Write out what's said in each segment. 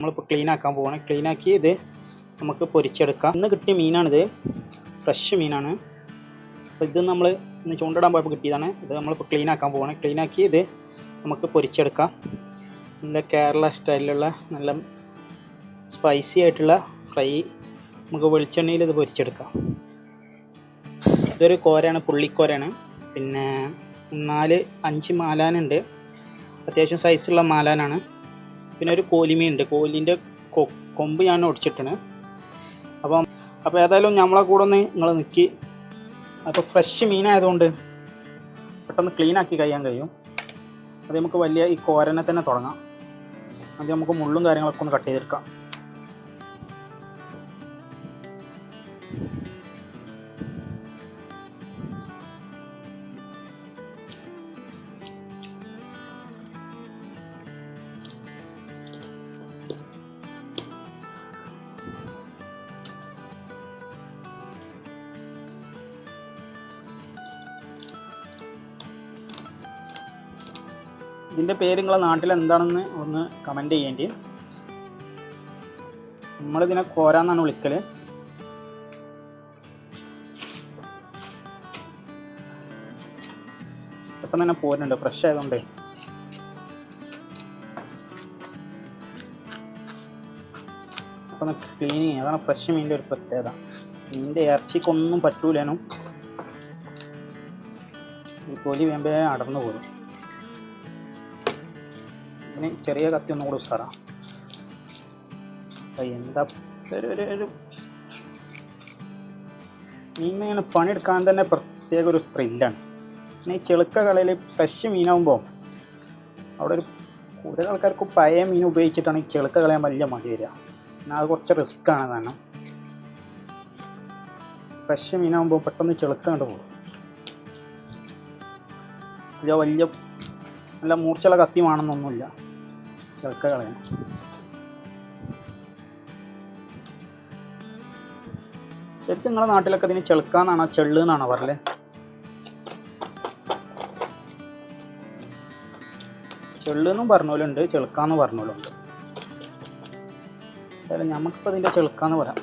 നമ്മളിപ്പോൾ ക്ലീൻ ആക്കാൻ പോവാണ്. ക്ലീൻ ആക്കി ഇത് നമുക്ക് പൊരിച്ചെടുക്കാം. ഇന്ന് കിട്ടിയ മീനാണിത്, ഫ്രഷ് മീനാണ്. അപ്പോൾ ഇത് നമ്മൾ ഇന്ന് ചൂണ്ടിടാൻ പോയപ്പോൾ കിട്ടിയതാണ്. ഇത് നമ്മളിപ്പോൾ ക്ലീൻ ആക്കാൻ പോവാണ്. ക്ലീൻ ആക്കി ഇത് നമുക്ക് പൊരിച്ചെടുക്കാം. നല്ല കേരള സ്റ്റൈലിലുള്ള നല്ല സ്പൈസി ആയിട്ടുള്ള ഫ്രൈ നമുക്ക് വെളിച്ചെണ്ണയിൽ ഇത് പൊരിച്ചെടുക്കാം. ഇതൊരു കോരയാണ്, പുള്ളിക്കോരയാണ്. പിന്നെ 4-5 മാലാനുണ്ട്, അത്യാവശ്യം സൈസുള്ള മാലാനാണ്. പിന്നെ ഒരു കോലിമീനുണ്ട്, കോലിൻ്റെ കൊമ്പ് ഞാൻ ഒടിച്ചിട്ടാണ്. അപ്പോൾ ഏതായാലും നമ്മളെ കൂടെ ഒന്ന് നിങ്ങൾ നിൽക്കി. അപ്പോൾ ഫ്രഷ് മീനായതുകൊണ്ട് പെട്ടെന്ന് ക്ലീൻ ആക്കി കഴിയാൻ കഴിയും. അത് നമുക്ക് വലിയ ഈ കോരനെ തന്നെ തുടങ്ങാം. അത് നമുക്ക് മുള്ളും കാര്യങ്ങളൊക്കെ ഒന്ന് കട്ട് ചെയ്തെടുക്കാം. ഇതിൻ്റെ പേര് നിങ്ങളെ നാട്ടിൽ എന്താണെന്ന് ഒന്ന് കമൻറ്റ് ചെയ്യേണ്ടി. നമ്മളിതിനെ കോരാന്നാണ് വിളിക്കൽ. പെട്ടെന്ന് തന്നെ പോരുന്നുണ്ട്, ഫ്രഷ് ആയതുകൊണ്ട്. അപ്പം ക്ലീൻ ചെയ്യും, അതാണ് ഫ്രഷ് മീനിൻ്റെ ഒരു പ്രത്യേകത. മീനിൻ്റെ ഇറച്ചിക്കൊന്നും പറ്റൂലേനും ഈ തൊലി വേമ്പേ അടർന്നു പോരും. ഇതിന് ചെറിയ കത്തി ഒന്നും കൂടെ ഉസാറാണ്. എന്താ ഒരു മീനിങ്ങനെ പണിയെടുക്കാൻ തന്നെ പ്രത്യേക ഒരു ത്രില്ലാണ്. പിന്നെ ഈ ചെളുക്ക കളയിൽ ഫ്രഷ് മീനാകുമ്പോൾ അവിടെ ഒരു കൂടുതൽ ആൾക്കാർക്ക് പഴയ മീൻ ഉപയോഗിച്ചിട്ടാണ് ഈ ചെളുക്ക കളയാൻ വലിയ മടി വരിക. പിന്നെ അത് കുറച്ച് റിസ്ക്കാണ്. കാരണം ഫ്രഷ് മീനാകുമ്പോൾ പെട്ടെന്ന് ചെളുക്ക കണ്ട് പോകും. വലിയ നല്ല മൂർച്ചയുള്ള കത്തി വേണമെന്നൊന്നുമില്ല ചെളുക്ക കളയാൻ. ശരിക്കും നിങ്ങളുടെ നാട്ടിലൊക്കെ ഇതിന് ചെളുക്കാന്നാണോ ചെള്ള് എന്നാണോ പറയല്? ചെള്ളെന്നും പറഞ്ഞോലുണ്ട്, ചെളുക്കാന്ന് പറഞ്ഞോലുണ്ട്. എന്തായാലും നമുക്കിപ്പോൾ ഇതിൻ്റെ ചെളുക്കാന്ന് പറയാം.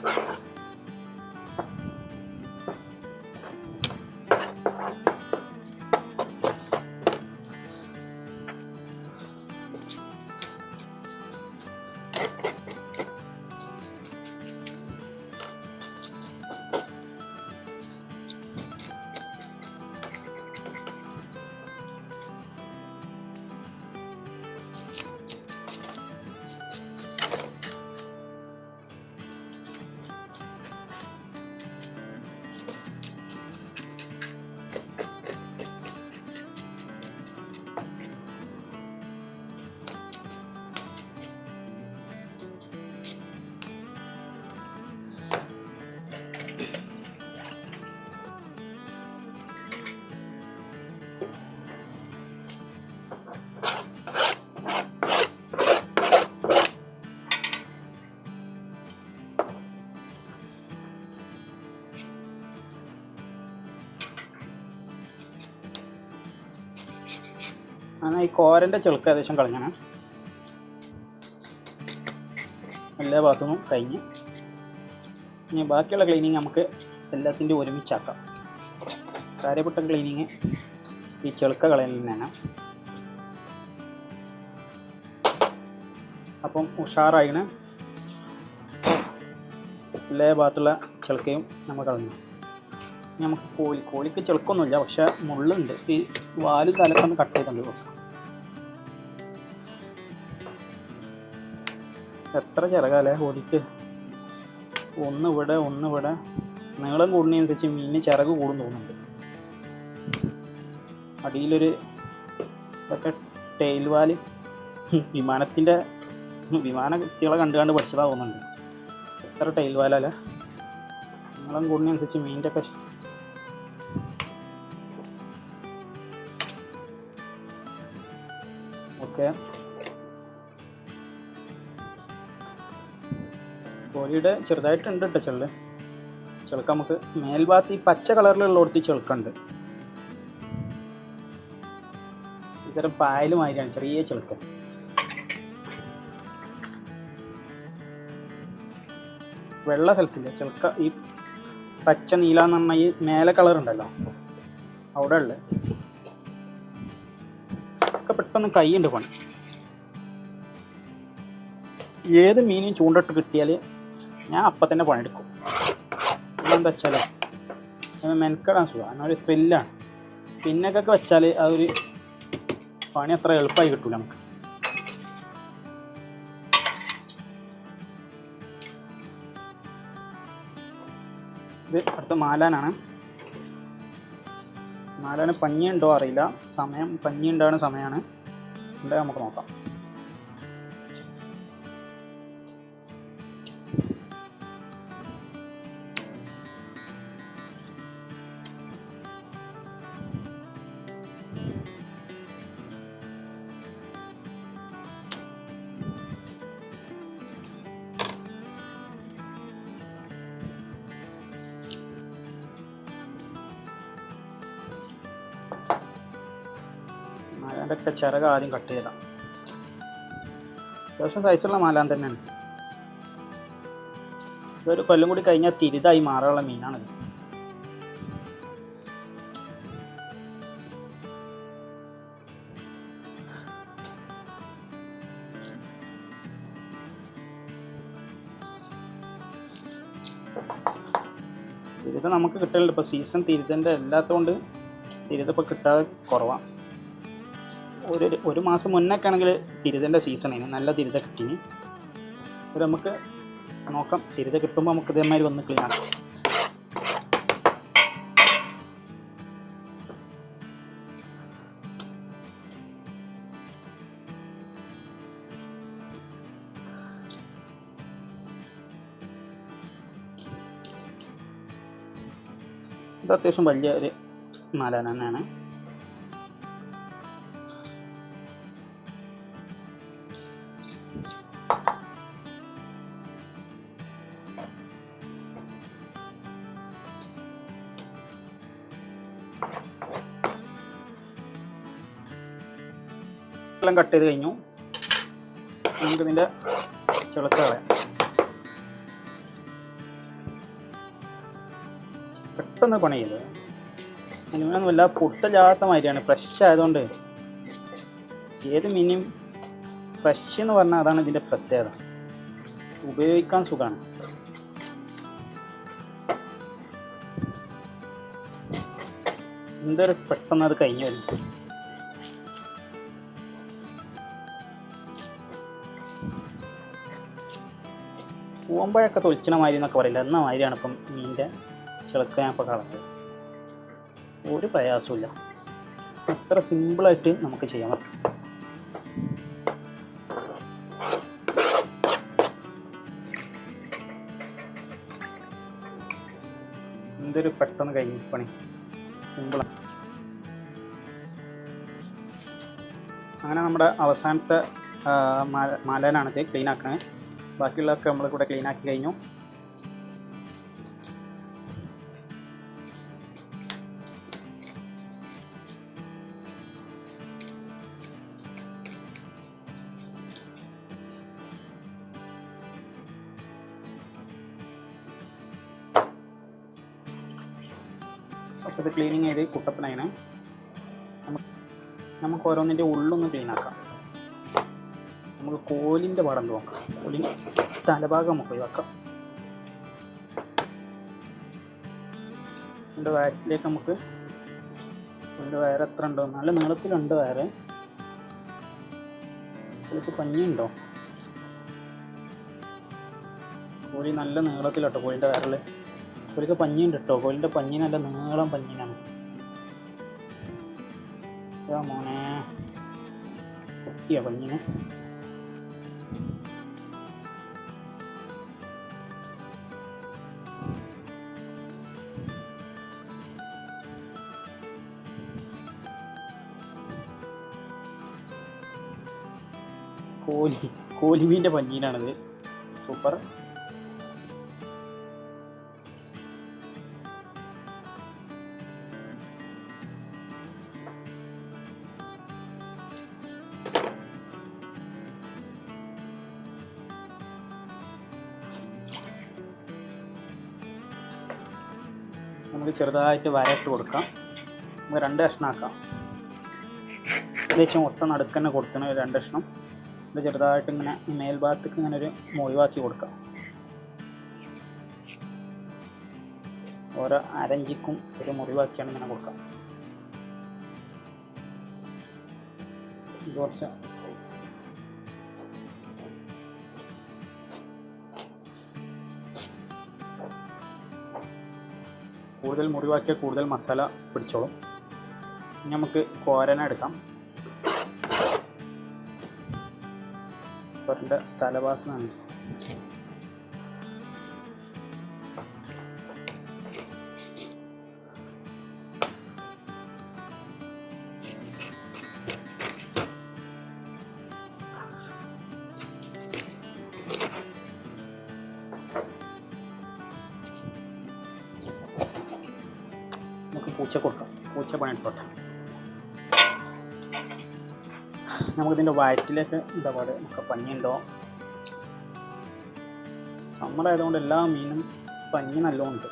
അങ്ങനെ ഈ കോരൻ്റെ ചെളുക്ക് ഏകദേശം കളഞ്ഞാണ്. എല്ലാ ഭാഗത്തുനിന്നും കഴിഞ്ഞ് ഇനി ബാക്കിയുള്ള ക്ലീനിങ് നമുക്ക് എല്ലാത്തിൻ്റെയും ഒരുമിച്ചാക്കാം. കാര്യപ്പെട്ട ക്ലീനിങ് ഈ ചെളുക്ക കളയലിൽ തന്നെയാണ്. അപ്പം ഉഷാറായിന് എല്ലാ ഭാഗത്തുള്ള ചെളുക്കയും നമ്മൾ കളഞ്ഞു. നമുക്ക് കോഴിക്ക് ചെളുക്കൊന്നുമില്ല, പക്ഷെ മുള്ളുണ്ട്. ഈ വാലും തലൊക്കെ ഒന്ന് കട്ട് ചെയ്തുകൊണ്ട് കൊടുക്കാം. എത്ര ചിറകല്ലേ കോഴിക്ക്, ഒന്നിവിടെ നീളം കൂടുന്നതനുസരിച്ച് മീനിന് ചിറക് കൂടും തോന്നുന്നുണ്ട്. അടിയിലൊരു ഇതൊക്കെ ടെയിൽ വാല് വിമാനത്തിളെ കണ്ടുകൊണ്ട് പഠിച്ചതാ തോന്നുന്നുണ്ട്. എത്ര ടെയിൽ വാലല്ലേ, നീളം കൂടുന്നതനുസരിച്ച് മീനിൻ്റെ ഒക്കെ. ഓക്കെ, കോഴിയുടെ ചെറുതായിട്ടുണ്ട് കേട്ടോ ചെളുക്ക. നമുക്ക് മേൽഭാഗത്ത് ഈ പച്ച കളറിലുള്ളടത്ത് ചെളുക്കുണ്ട്. ഇത്തരം പായലുമാതിരിയാണ് ചെറിയ ചെളുക്ക. വെള്ള സ്ഥലത്തില്ല, ചെറുക്ക ഈ പച്ച നീല എന്ന് പറഞ്ഞാൽ ഈ മേലെ കളർ ഉണ്ടല്ലോ അവിടെ ഉള്ളത് ഒക്കെ പെട്ടെന്ന് കൈയുണ്ട് പണി. ഏത് മീനും ചൂണ്ടിട്ട് കിട്ടിയാൽ ഞാൻ അപ്പം തന്നെ പണിയെടുക്കും. എന്താ വെച്ചാൽ മെനക്കെടാൻ സുഖമാണ്, എന്നൊരു ത്രില്ലാണ്. പിന്നൊക്കെ വെച്ചാൽ അതൊരു പണി അത്ര എളുപ്പമായി കിട്ടൂല നമുക്ക്. ഇത് അടുത്ത മാലാനാണ്. മാലാന് പഞ്ഞിയുണ്ടോ അറിയില്ല, സമയം പഞ്ഞി ഉണ്ടാകുന്ന സമയമാണ്. എന്തായാലും നമുക്ക് നോക്കാം. മാലാൻ്റെ ചിറക് ആദ്യം കട്ട് ചെയ്യலாம். അത്യാവശ്യം സൈസുള്ള മാലാൻ തന്നെയാണ്. ഇതൊരു കൊല്ലം കൂടി കഴിഞ്ഞാൽ തിരിതായി മാറാനുള്ള മീനാണിത്. തിരുത നമുക്ക് കിട്ടലുണ്ട്. ഇപ്പോൾ സീസൺ തിരുതൻ്റെ അല്ലാത്തതുകൊണ്ട് തിരുത ഇപ്പോൾ കിട്ടാതെ കുറവാണ്. ഒരു മാസം മുന്നൊക്കെ ആണെങ്കിൽ തിരുതൻ്റെ സീസണാണ്, നല്ല തിരുത കിട്ടീന്. അപ്പോൾ നമുക്ക് നോക്കാം, തിരുത കിട്ടുമ്പോൾ നമുക്ക് ഇതേമാതിരി വന്ന് ക്ലീൻ ആക്കാം. ഇത് അത്യാവശ്യം വലിയ ഒരു മാലാൻ തന്നെയാണ്. എല്ലാം കട്ട് ചെയ്ത് കഴിഞ്ഞു. നമുക്കിതിൻ്റെ ചെളുക്ക കളയാം. പെട്ടെന്ന് പണി ചെയ്ത് ഇങ്ങനെയൊന്നും വല്ല പൊട്ടലാത്ത മാതിരിയാണ്. ഫ്രഷ് ആയതുകൊണ്ട് ഏത് മീനും ഫ്രഷ് എന്ന് പറഞ്ഞാൽ അതാണ് ഇതിൻ്റെ പ്രത്യേകത. ഉപയോഗിക്കാൻ സുഖമാണ്. എന്തൊരു പെട്ടെന്ന് അത് കഴിഞ്ഞു വരും. പൂവമ്പഴൊക്കെ തൊലിച്ചണ മാതിരി എന്നൊക്കെ പറയില്ല, എന്ന മാതിരിയാണ് ഇപ്പം മീനിൻ്റെ ചിളക്ക ഞാൻ ഇപ്പോൾ കളഞ്ഞത്. ഒരു പ്രയാസമില്ല, അത്ര സിമ്പിളായിട്ട് നമുക്ക് ചെയ്യാൻ പറ്റും. എന്തൊരു പെട്ടെന്ന് കഴിഞ്ഞു പണി, സിമ്പിളാണ്. അങ്ങനെ നമ്മുടെ അവസാനത്തെ മാലാനാണിത് ക്ലീൻ ആക്കണേ. ബാക്കിയുള്ളതൊക്കെ നമ്മൾ കൂടെ ക്ലീൻ ആക്കി കഴിഞ്ഞു. അപ്പോൾ ഇത് ക്ലീനിങ് ചെയ്ത് കുട്ടപ്പനായിന് നമുക്ക് ഓരോന്നിൻ്റെ ഉള്ളൊന്ന് ക്ലീൻ ആക്കാം. നമുക്ക് കോലിൻ്റെ പാടം നോക്കാം. കോലിന് തലഭാഗം നമുക്ക് ഒഴിവാക്കാം. ഇതിൻ്റെ വയറ്റിലേക്ക് നമുക്ക് ഇതിൻ്റെ വയറ് എത്ര ഉണ്ടോ, നല്ല നീളത്തിലുണ്ട് വയറ്. ഇതിലേക്ക് പഞ്ഞിയുണ്ടോ? കോഴി നല്ല നീളത്തിലോട്ടോ കോഴിൻ്റെ വയറിൽ. കോഴിക്ക് പഞ്ഞിയുണ്ട് കേട്ടോ. കോഴിൻ്റെ പഞ്ഞി നല്ല നീളം പഞ്ഞിനാണ്. മോനെ പൊട്ടിയോ പഞ്ഞിന്? കോലിമീൻ്റെ പഞ്ഞീനാണിത്. സൂപ്പർ. നമുക്ക് ചെറുതായിട്ട് വരയിട്ട് കൊടുക്കാം. നമുക്ക് 2 കഷ്ണമാക്കാം. ഏകദേശം ഒത്ത നടുക്കന്നെ കൊടുക്കണം 2 കഷ്ണം. ഇത് ചെറുതായിട്ട് ഇങ്ങനെ ഈ മേൽഭാഗത്തേക്ക് ഇങ്ങനെ ഒരു മുറിവാക്കി കൊടുക്കാം. ഓരോ അരഞ്ചിക്കും ഒരു മുറിവാക്കിയാണ് ഇങ്ങനെ കൊടുക്കാം. കുറച്ച് കൂടുതൽ മുറിവാക്കിയാൽ കൂടുതൽ മസാല പിടിച്ചോളും. ഇനി നമുക്ക് കോരന എടുക്കാം. കോരൻ്റെ തലഭാഗത്ത് നിന്ന് നമുക്ക് പൂച്ച കൊടുക്കാം. പൂച്ച പണിയെടുത്തോട്ടെ. നമുക്കിതിൻ്റെ വയറ്റിലേക്ക് എന്താ പറയുക, നമുക്ക് പഞ്ഞിയുണ്ടോ? സമ്മറായതുകൊണ്ട് എല്ലാ മീനും പഞ്ഞി നല്ലോണം ഉണ്ട്.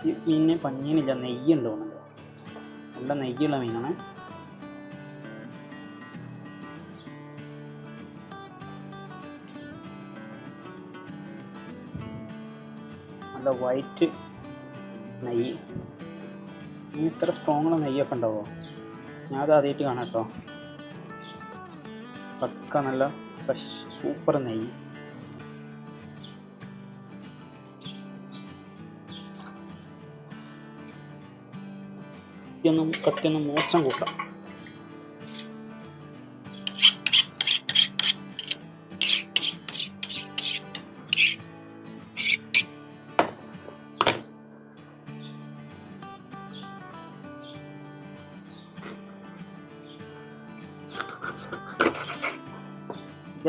ഈ മീനിന് പഞ്ഞീനില്ല, നെയ്യുണ്ടോ? നല്ല നെയ്യുള്ള മീനാണ്. നല്ല വൈറ്റ് നെയ്യ്. ഇനി ഇത്ര സ്ട്രോങ്ങുള്ള നെയ്യൊക്കെ ഉണ്ടാവുമോ? ഞാനത് ആദ്യമായിട്ട് കാണാം കേട്ടോ. പക്ക നല്ല ഫ്രഷ് സൂപ്പർ നെയ്യ്. കത്തിയൊന്നും മോശം കൂട്ടാം.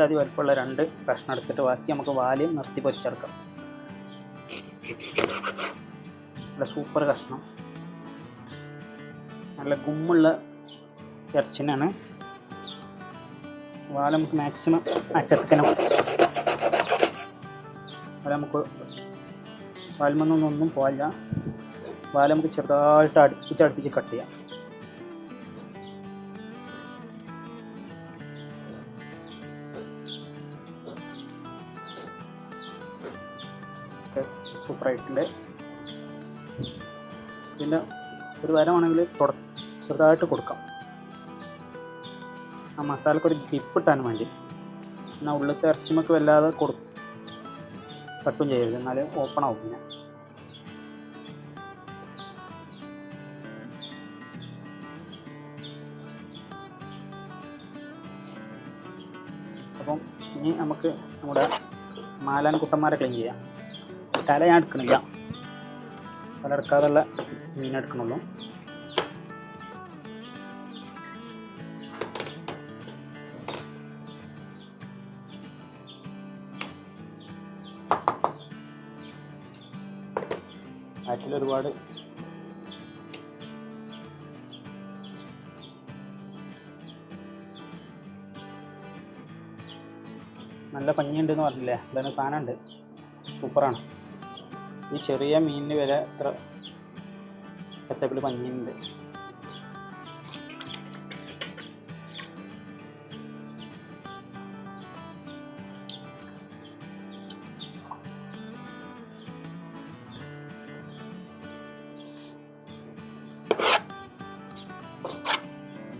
ആദ്യം വലുപ്പമുള്ള 2 കഷ്ണം എടുത്തിട്ട് ബാക്കി നമുക്ക് വാല് നിർത്തി പൊരിച്ചെടുക്കാം. നല്ല സൂപ്പർ കഷ്ണം, നല്ല ഗുമ്മുള്ള ഇറച്ചിനാണ്. വാല് നമുക്ക് മാക്സിമം അറ്റത്തേക്കണം. വാല് നമുക്ക് വാൽമൊന്നും പോകില്ല. വാല് നമുക്ക് ചെറുതായിട്ട് അടുപ്പിച്ച് കട്ട് ചെയ്യാം. സൂപ്പറായിട്ടുണ്ട്. പിന്നെ ഒരു വരമാണെങ്കിൽ ചെറുതായിട്ട് കൊടുക്കാം. ആ മസാലക്കൊരു ഗ്രിപ്പ് ഇട്ടാൻ വേണ്ടി. എന്നാൽ ഉള്ളിലത്തെ ഇറച്ചിമൊക്കെ വല്ലാതെ കട്ടും ചെയ്യരുത്, എന്നാലും ഓപ്പൺ ആവും. പിന്നെ അപ്പം ഇനി നമുക്ക് നമ്മുടെ മാലാൻ കുട്ടന്മാരെ ക്ലീൻ ചെയ്യാം. തല ഞാൻ എടുക്കണില്ല, തല എടുക്കാതുള്ള മീൻ എടുക്കണുള്ളൂ. ഒരുപാട് നല്ല പഞ്ഞിയുണ്ടെന്ന് പറഞ്ഞില്ലേ, എന്തായാലും സാധനമുണ്ട്, സൂപ്പറാണ്. ഈ ചെറിയ മീനിന് വരെ ഇത്ര സെറ്റപ്പിൽ പഞ്ഞിയുണ്ട്.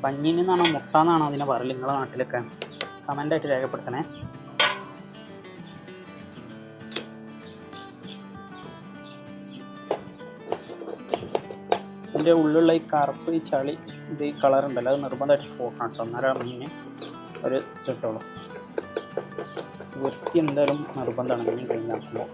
പഞ്ഞിനെന്നാണോ മുട്ട എന്നാണോ അതിനെ പറയല് നിങ്ങളുടെ നാട്ടിലൊക്കെ? കമൻ്റായിട്ട് രേഖപ്പെടുത്തണേ. ഇതിൻ്റെ ഉള്ളിലുള്ള ഈ കറുപ്പ്, ഈ ചളി, ഇത് ഈ കളറുണ്ടല്ലോ, അത് നിർബന്ധമായിട്ട് പോക്കണം കേട്ടോ, അന്നേരം മീൻ ഒരു കിട്ടുള്ളൂ. വൃത്തി എന്തായാലും നിർബന്ധമാണ് മീൻ കഴിഞ്ഞാക്കുമ്പോൾ.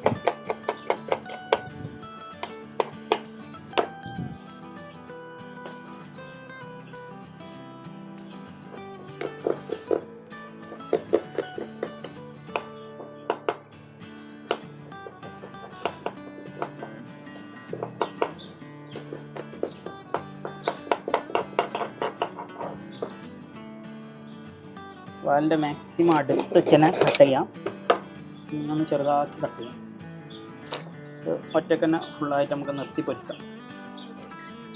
വാലിൻ്റെ മാക്സിമം അടുത്ത് തന്നെ കട്ട് ചെയ്യാം. മീനൊന്ന് ചെറുതാക്കി കട്ട് ചെയ്യാം. ഒറ്റയ്ക്ക് തന്നെ ഫുള്ളായിട്ട് നമുക്ക് നിർത്തി പൊരിക്കാം.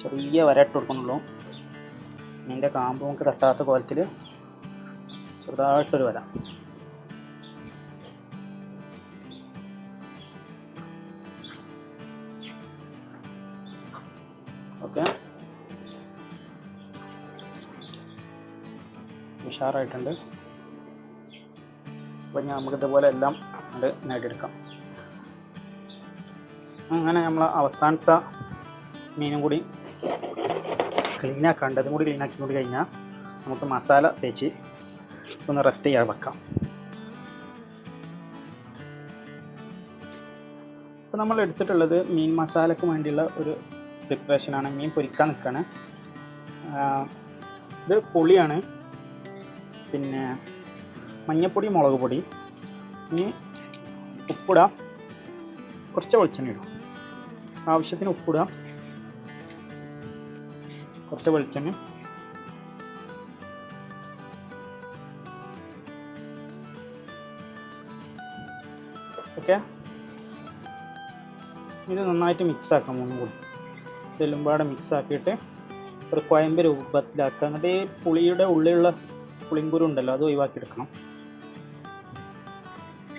ചെറിയ വരട്ട് കൊടുക്കുന്നുള്ളൂ. മീനിൻ്റെ കാമ്പ് നമുക്ക് തട്ടാത്ത കോലത്തിൽ ചെറുതായിട്ടൊരു വര. ഓക്കെ, ഉഷാറായിട്ടുണ്ട്. അപ്പോൾ നമുക്ക് ഇതുപോലെ എല്ലാം അത് നേടിയെടുക്കാം. അങ്ങനെ നമ്മൾ അവസാനത്തെ മീനും കൂടി ക്ലീനാക്കാണ്ട് അതും കൂടി ക്ലീനാക്കി കൊണ്ട് കഴിഞ്ഞാൽ നമുക്ക് മസാല തേച്ച് ഒന്ന് റെസ്റ്റ് ചെയ്യാൻ വെക്കാം. അപ്പോൾ നമ്മൾ എടുത്തിട്ടുള്ളത് മീൻ മസാലയ്ക്ക് വേണ്ടിയുള്ള ഒരു പ്രിപ്പറേഷനാണ്. മീൻ പൊരിക്കാൻ നിൽക്കുകയാണ്. ഇത് പുളിയാണ്, പിന്നെ മഞ്ഞൾപ്പൊടി, മുളക് പൊടി, ഇനി ഉപ്പിടാം, കുറച്ച് വെളിച്ചെണ്ണ ഇടും, ആവശ്യത്തിന് ഉപ്പിടുക, കുറച്ച് വെളിച്ചെണ്ണ, ഓക്കെ. ഇത് നന്നായിട്ട് മിക്സ് ആക്കാം. ഒന്നും കൂടി ഇതെല്ലാം പാടെ മിക്സ് ആക്കിയിട്ട് ഒരു കുഴമ്പ് രൂപത്തിലാക്കുക. എന്നിട്ട് ഈ പുളിയുടെ ഉള്ളിലുള്ള പുളിങ്കുരു ഉണ്ടല്ലോ അത് ഒഴിവാക്കിയെടുക്കണം.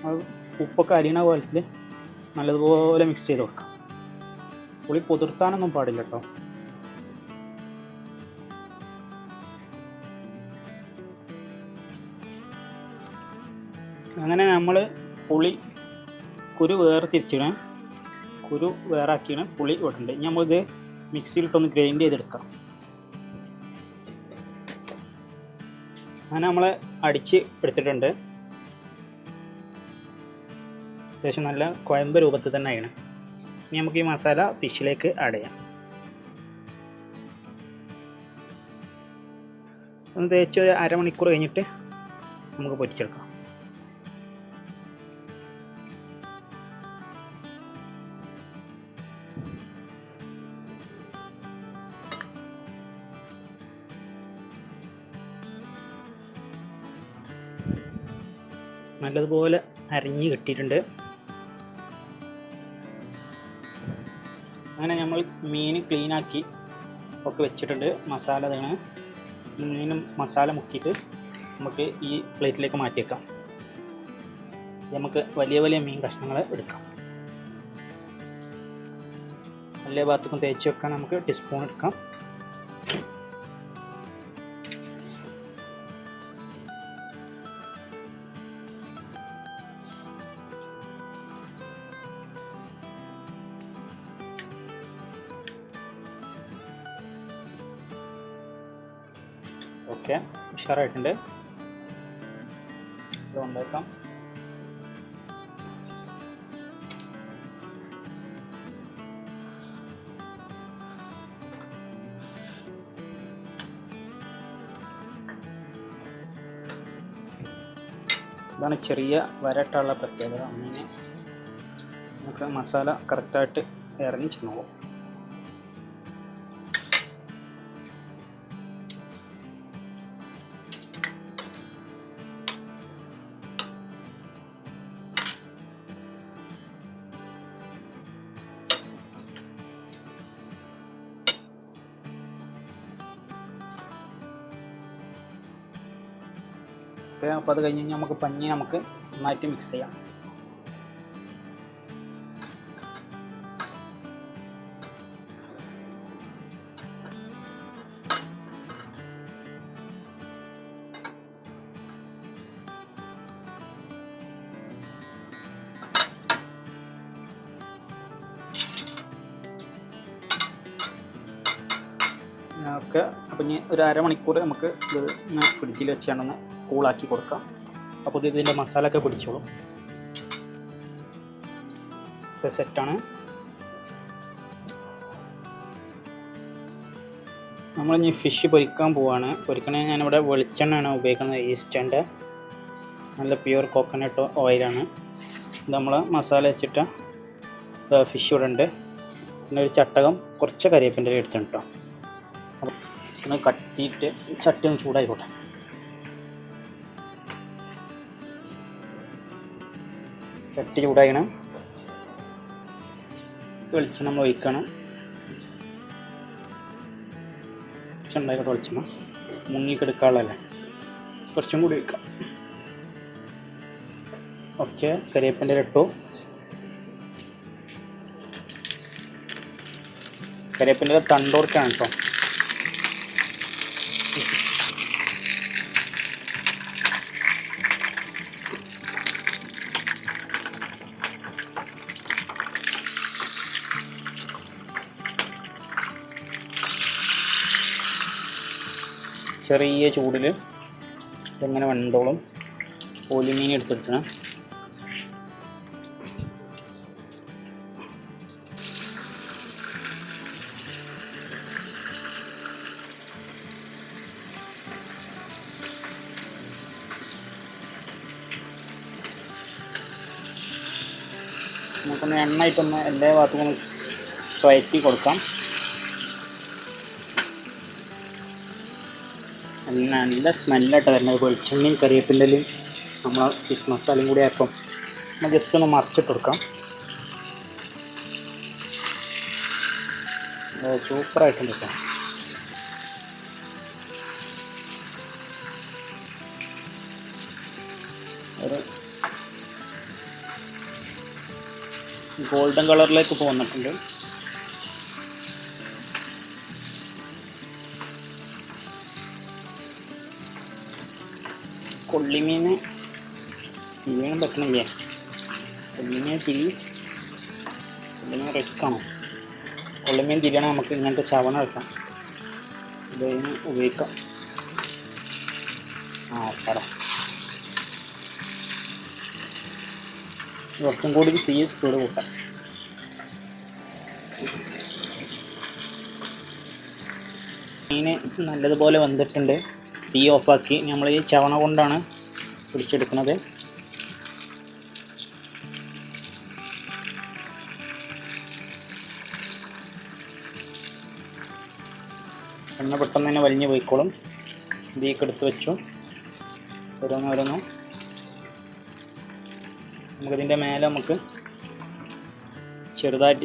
അത് ഉപ്പൊക്കെ അരിയണ കോലത്തിൽ നല്ലതുപോലെ മിക്സ് ചെയ്ത് കൊടുക്കാം. പുളി പൊതിർത്താനൊന്നും പാടില്ല കേട്ടോ. അങ്ങനെ നമ്മൾ പുളി കുരു വേറെ തിരിച്ചിടണം, കുരു വേറെ ആക്കിയാണ് പുളി ഇടുന്നുണ്ട്. ഇനി നമ്മളിത് മിക്സിയിലിട്ടൊന്ന് ഗ്രൈൻഡ് ചെയ്തെടുക്കാം. അങ്ങനെ നമ്മൾ അടിച്ച് എടുത്തിട്ടുണ്ട്. അത്യാവശ്യം നല്ല കുഴമ്പ് രൂപത്തിൽ തന്നെ ആണ്. ഇനി നമുക്ക് ഈ മസാല ഫിഷിലേക്ക് ആഡ് ചെയ്യാം. ഒന്ന് തേച്ച് ഒരു അരമണിക്കൂർ കഴിഞ്ഞിട്ട് നമുക്ക് പൊരിച്ചെടുക്കാം. നല്ലതുപോലെ അരിഞ്ഞ് കിട്ടിയിട്ടുണ്ട്. അങ്ങനെ നമ്മൾ മീൻ ക്ലീനാക്കി ഒക്കെ വെച്ചിട്ടുണ്ട്. മസാല ഇതാണ്. മീനും മസാല മുക്കിയിട്ട് നമുക്ക് ഈ പ്ലേറ്റിലേക്ക് മാറ്റിയേക്കാം. നമുക്ക് വലിയ വലിയ മീൻ കഷ്ണങ്ങൾ എടുക്കാം. എല്ലാ ഭാഗത്തേക്കും തേച്ച് വെക്കാൻ നമുക്ക് ടീസ്പൂൺ എടുക്കാം. ഓക്കെ, ഉഷാറായിട്ടുണ്ട്. ഇത് ഉണ്ടാക്കാം. ഇതാണ് ചെറിയ വരട്ടുള്ള പ്രത്യേകത. അങ്ങനെ നമുക്ക് മസാല കറക്റ്റായിട്ട് ഇറങ്ങി ചെന്നോളും. അപ്പോൾ അത് കഴിഞ്ഞ് കഴിഞ്ഞാൽ നമുക്ക് പഞ്ഞി നമുക്ക് നന്നായിട്ട് മിക്സ് ചെയ്യാം. ഓക്കെ, അപ്പം ഇനി ഒരു അരമണിക്കൂർ നമുക്ക് ഇത് ഫ്രിഡ്ജിൽ വെച്ചാണെന്ന് കൂളാക്കി കൊടുക്കാം. അപ്പോൾ ഇതിൻ്റെ മസാല ഒക്കെ പിടിച്ചോളും. ഇത് സെറ്റാണ്. നമ്മളിനി ഫിഷ് പൊരിക്കാൻ പോവാണ്. പൊരിക്കണമെങ്കിൽ ഞാനിവിടെ വെളിച്ചെണ്ണയാണ് ഉപയോഗിക്കുന്നത്. ഈസ്റ്റേൻ്റെ നല്ല പ്യുവർ കോക്കനട്ട് ഓയിലാണ്. ഇത് നമ്മൾ മസാല വെച്ചിട്ട് ഫിഷ് ഇവിടെ ഉണ്ട്. പിന്നെ ഒരു ചട്ടകം, കുറച്ച് കരിവേപ്പിൻ്റെ എടുത്തിട്ടുണ്ട് കേട്ടോ. ഒന്ന് കട്ടിയിട്ട് ചട്ടി ഒന്ന് ചൂടായിക്കോട്ടെ. ചട്ടി ചൂടാക്കണം. വെളിച്ചെണ്ണ നമ്മൾ ഒഴിക്കണം. ഉണ്ടായിക്കോട്ടെ, വെളിച്ചെണ്ണ മുങ്ങിക്കെടുക്കാനുള്ളതല്ലേ, കുറച്ചും കൂടി ഒഴിക്കാം. ഓക്കെ, കരിവേപ്പിൻ്റെ ഇട്ടു. കരിവേപ്പിൻ്റെ തണ്ടോർക്കാണ് കേട്ടോ. ചെറിയ ചൂടിൽ ഇതെങ്ങനെ വെന്തോളും. പൊലിമീൻ എടുത്തിട്ടാണ്. നമുക്കൊന്ന് എണ്ണയിട്ടൊന്ന് എല്ലാ ഭാഗത്തും ഒന്ന് വഴറ്റി കൊടുക്കാം. നല്ല സ്മെല്ലായിട്ട് വരുന്നത്. വെളിച്ചെണ്ണയും കരിവേപ്പിൻ്റെലും നമ്മൾ ഫിഷ് മസാലയും കൂടി ആയപ്പം നമ്മൾ ജസ്റ്റ് ഒന്ന് മറിച്ചിട്ട് കൊടുക്കാം. സൂപ്പറായിട്ടുണ്ട് കേട്ടോ. ഒരു ഗോൾഡൻ കളറിലേക്ക് പോന്നിട്ടുണ്ട്. കൊള്ളിമീൻ തിരിയാൻ പറ്റണില്ലേ? കൊള്ളിമീൻ റിസ്ക്കാണോ? കൊള്ളിമീൻ തിരിയണം നമുക്ക് ഇങ്ങനത്തെ ചവണ വെക്കാം. ഇതിന് ഉപയോഗിക്കാം. പറ കുറച്ചും കൂടി തീ സ്പീഡ് കൂട്ടാം. മീൻ നല്ലതുപോലെ വന്നിട്ടുണ്ട്. തീ ഓഫാക്കി നമ്മൾ ഈ ചവണ കൊണ്ടാണ് പിടിച്ചെടുക്കുന്നത്. എണ്ണ പെട്ടെന്ന് തന്നെ വലിഞ്ഞ് പോയിക്കോളും. ഇതിലേക്ക് എടുത്ത് വെച്ചു. ഓരോന്നോരോന്നും നമുക്കിതിൻ്റെ മേലെ നമുക്ക്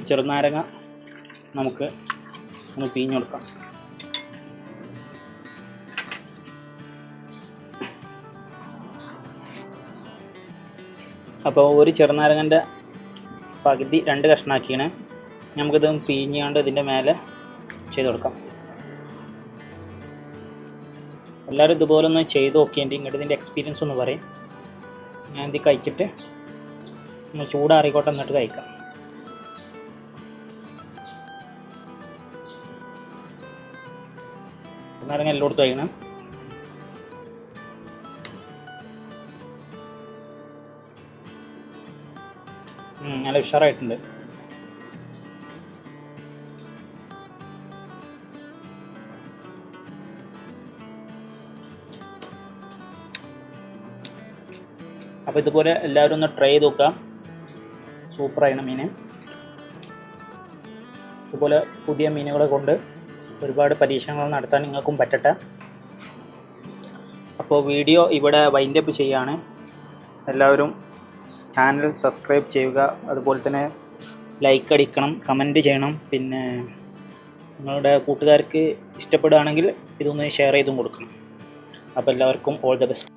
ചെറുനാരങ്ങ നമുക്ക് ഒന്ന് പിഴിഞ്ഞെടുക്കാം. അപ്പോൾ ഒരു ചെറുനാരങ്ങൻ്റെ പകുതി 2 കഷ്ണമാക്കിയാണ്. നമുക്കിത് പിഴിഞ്ഞാണ്ട് ഇതിൻ്റെ മേലെ ചെയ്ത് കൊടുക്കാം. എല്ലാവരും ഇതുപോലെ ഒന്ന് ചെയ്ത് നോക്കിയിട്ട് ഇങ്ങോട്ട് ഇതിൻ്റെ എക്സ്പീരിയൻസ് ഒന്ന് പറയും. ഞാൻ ഇത് കഴിച്ചിട്ട് ഒന്ന് ചൂടാറിക്കോട്ടെ, എന്നിട്ട് കഴിക്കാം. നാരങ്ങ എല്ലായിടത്തും കഴിക്കണം. നല്ല ഉഷാറായിട്ടുണ്ട്. അപ്പോൾ ഇതുപോലെ എല്ലാവരും ഒന്ന് ട്രൈ ചെയ്ത് നോക്കാം. സൂപ്പറാണ് മീൻ. ഇതുപോലെ പുതിയ മീനുകളെ കൊണ്ട് ഒരുപാട് പരീക്ഷണങ്ങൾ നടത്താൻ നിങ്ങൾക്കും പറ്റട്ടെ. അപ്പോൾ വീഡിയോ ഇവിടെ വൈൻഡപ്പ് ചെയ്യാണ്. എല്ലാവരും ചാനൽ സബ്സ്ക്രൈബ് ചെയ്യുക. അതുപോലെ തന്നെ ലൈക്ക് അടിക്കണം, കമൻറ്റ് ചെയ്യണം. പിന്നെ നിങ്ങളുടെ കൂട്ടുകാർക്ക് ഇഷ്ടപ്പെടുകയാണെങ്കിൽ ഇതൊന്ന് ഷെയർ ചെയ്തും കൊടുക്കണം. അപ്പോൾ എല്ലാവർക്കും ഓൾ ദ ബെസ്റ്റ്.